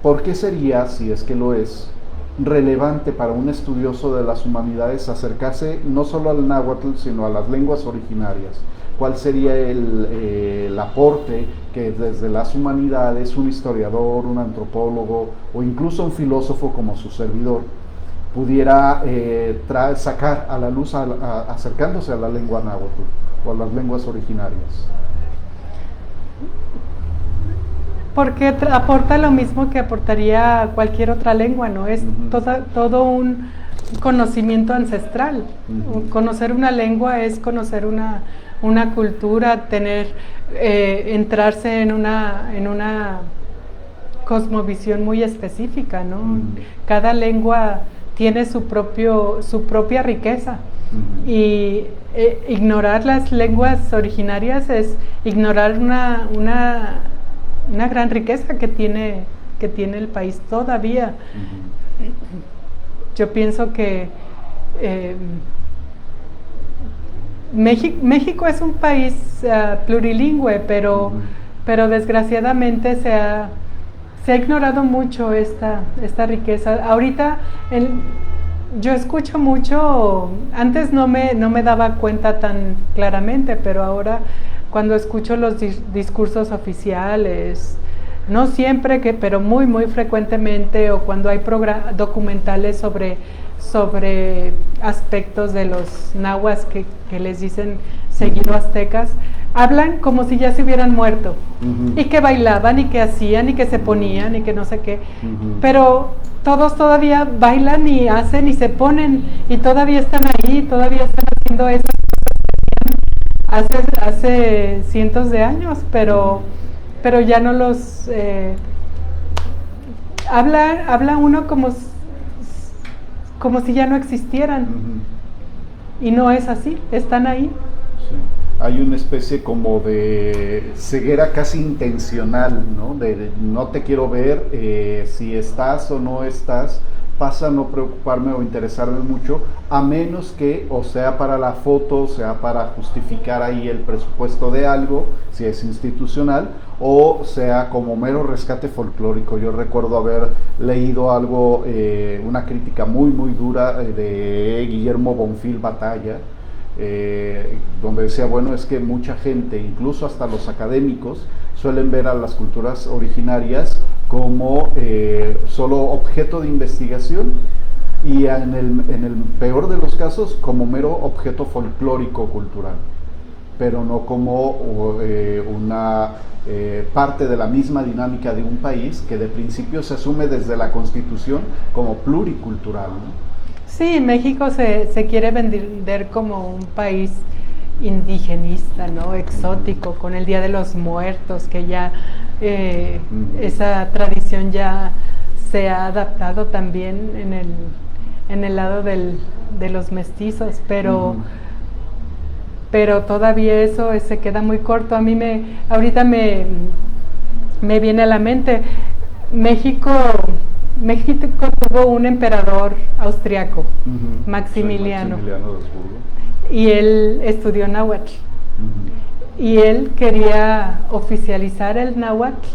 ¿por qué sería, si es que lo es, relevante para un estudioso de las humanidades acercarse no solo al náhuatl, sino a las lenguas originarias? ¿Cuál sería el aporte que desde las humanidades un historiador, un antropólogo o incluso un filósofo como su servidor pudiera sacar a la luz acercándose a la lengua náhuatl o a las lenguas originarias? Porque aporta lo mismo que aportaría cualquier otra lengua, ¿no? Es todo un conocimiento ancestral. Conocer una lengua es conocer una cultura, entrarse en una cosmovisión muy específica, ¿no? Cada lengua tiene su propia riqueza. Y ignorar las lenguas originarias es ignorar una gran riqueza que tiene el país todavía. Yo pienso que México es un país plurilingüe, pero desgraciadamente se ha ignorado mucho esta riqueza. Ahorita yo escucho mucho, antes no me daba cuenta tan claramente, pero ahora cuando escucho los discursos oficiales, No siempre, pero muy, muy frecuentemente, o cuando hay documentales sobre aspectos de los nahuas que les dicen seguido aztecas, hablan como si ya se hubieran muerto, y que bailaban, y que hacían, y que se ponían, y que no sé qué, pero todos todavía bailan y hacen y se ponen, y todavía están ahí, todavía están haciendo esas cosas hace cientos de años, pero ya no los... habla uno como si ya no existieran, y no es así, están ahí. Sí. Hay una especie como de ceguera casi intencional, ¿no? De no te quiero ver, si estás o no estás, pasa a no preocuparme o interesarme mucho, a menos que o sea para la foto, o sea para justificar ahí el presupuesto de algo, si es institucional, o sea como mero rescate folclórico. Yo recuerdo haber leído algo, una crítica muy muy dura de Guillermo Bonfil Batalla, donde decía, bueno, es que mucha gente, incluso hasta los académicos, suelen ver a las culturas originarias como solo objeto de investigación, y en el peor de los casos como mero objeto folclórico cultural, pero no como una parte de la misma dinámica de un país que de principio se asume desde la Constitución como pluricultural, ¿no? Sí, México se quiere vender como un país indigenista, ¿no? Exótico, con el Día de los Muertos, que ya esa tradición ya se ha adaptado también en el lado de los mestizos, pero todavía eso se queda muy corto. A mí ahorita me viene a la mente, México tuvo un emperador austriaco, Maximiliano, de Habsburgo, y él estudió náhuatl, y él quería oficializar el náhuatl,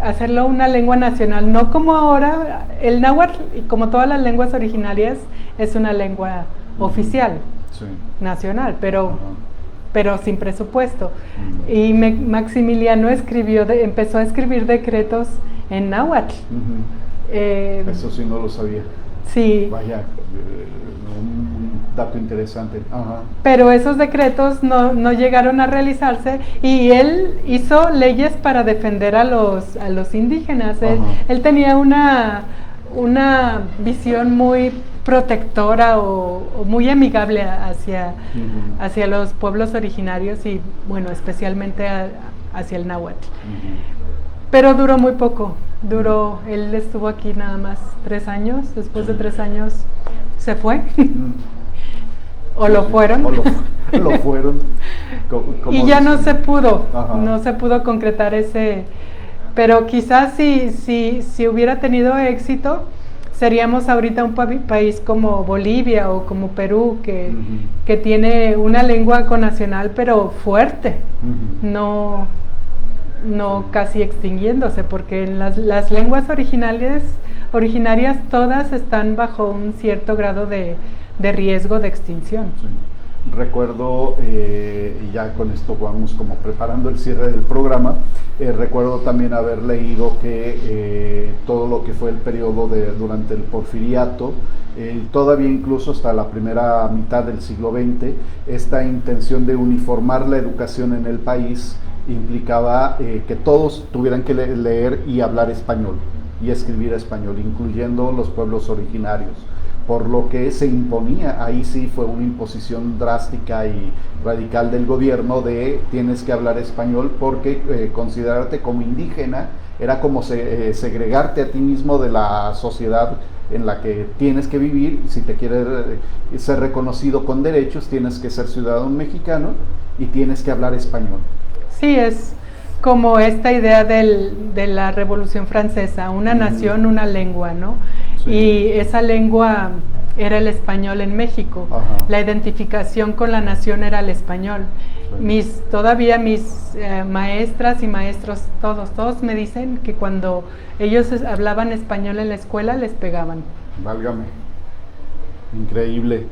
hacerlo una lengua nacional, no como ahora. El náhuatl, como todas las lenguas originarias, es una lengua oficial, nacional, pero sin presupuesto. Y Maximiliano empezó a escribir decretos en náhuatl. Eso sí no lo sabía. Sí. Vaya, un dato interesante. Pero esos decretos no llegaron a realizarse, y él hizo leyes para defender a los indígenas. Él tenía una visión muy protectora o muy amigable hacia los pueblos originarios, y bueno, especialmente hacia el náhuatl. Pero duró muy poco. Él estuvo aquí nada más 3 años. Después de 3 años se fue. O lo fueron. Lo fueron. Y ya no se pudo. No se pudo concretar ese. Pero quizás si hubiera tenido éxito, seríamos ahorita un país como Bolivia o como Perú, que tiene una lengua conacional, pero fuerte. No casi extinguiéndose, porque en las lenguas originarias todas están bajo un cierto grado de riesgo de extinción. Recuerdo, y ya con esto vamos como preparando el cierre del programa, recuerdo también haber leído que todo lo que fue el periodo durante el Porfiriato, todavía incluso hasta la primera mitad del siglo XX, esta intención de uniformar la educación en el país implicaba que todos tuvieran que leer y hablar español y escribir español, incluyendo los pueblos originarios, por lo que se imponía. Ahí sí fue una imposición drástica y radical del gobierno de tienes que hablar español, porque considerarte como indígena era como segregarte a ti mismo de la sociedad en la que tienes que vivir. Si te quieres ser reconocido con derechos, tienes que ser ciudadano mexicano y tienes que hablar español. Sí, es como esta idea de la Revolución Francesa, una nación, una lengua, ¿no? Sí. Y esa lengua era el español en México. La identificación con la nación era el español. Todavía mis maestras y maestros, todos me dicen que cuando ellos hablaban español en la escuela les pegaban. Válgame, increíble.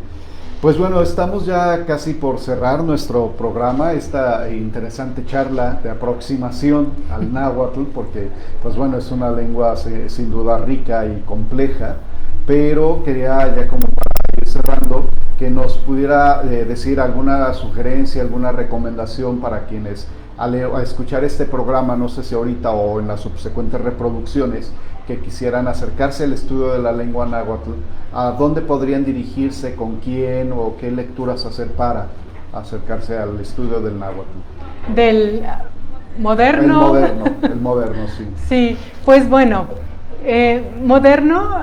Pues bueno, estamos ya casi por cerrar nuestro programa, esta interesante charla de aproximación al náhuatl, porque pues bueno, es una lengua sin duda rica y compleja, pero quería ya como para ir cerrando, que nos pudiera decir alguna sugerencia, alguna recomendación para quienes a escuchar este programa, no sé si ahorita o en las subsecuentes reproducciones, que quisieran acercarse al estudio de la lengua náhuatl, ¿a dónde podrían dirigirse, con quién o qué lecturas hacer para acercarse al estudio del náhuatl? Del moderno. El moderno, sí. Sí, pues bueno, moderno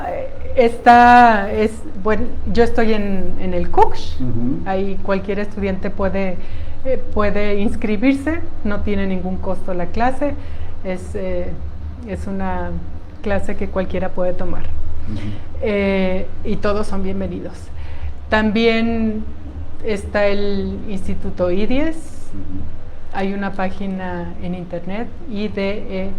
bueno, yo estoy en el CUCSH, ahí cualquier estudiante puede inscribirse, no tiene ningún costo la clase, es una clase que cualquiera puede tomar, y todos son bienvenidos. También está el Instituto IDIES, hay una página en internet, IDIEZ,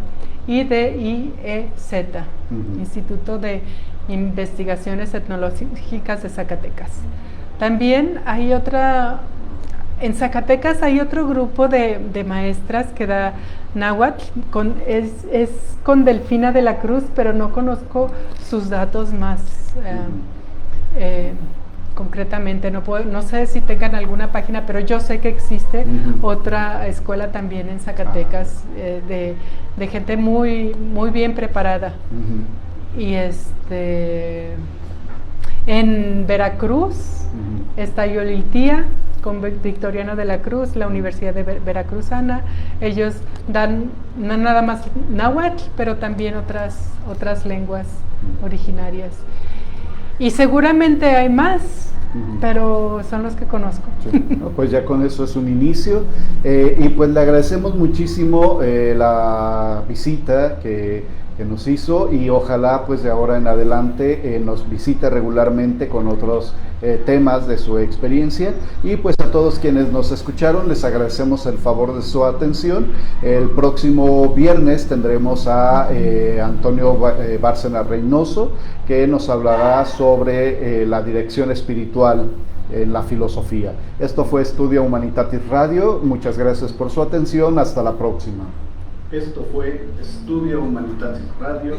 Instituto de Investigaciones Etnológicas de Zacatecas. También hay en Zacatecas hay otro grupo de maestras que da náhuatl, es con Delfina de la Cruz, pero no conozco sus datos más concretamente, no sé si tengan alguna página, pero yo sé que existe otra escuela también en Zacatecas, de gente muy, muy bien preparada. Y en Veracruz está Yoliltía con Victoriano de la Cruz, la Universidad de Veracruzana. Ellos dan no nada más náhuatl, pero también otras lenguas originarias. Y seguramente hay más, pero son los que conozco. Sí, no, pues ya con eso es un inicio, y pues le agradecemos muchísimo la visita que nos hizo, y ojalá pues de ahora en adelante nos visite regularmente con otros temas de su experiencia. Y pues a todos quienes nos escucharon les agradecemos el favor de su atención. El próximo viernes tendremos a Antonio Bárcena Reynoso, que nos hablará sobre la dirección espiritual en la filosofía. Esto fue Estudia Humanitatis Radio. Muchas gracias por su atención. Hasta la próxima. Esto fue Estudia Humanitatis Radio.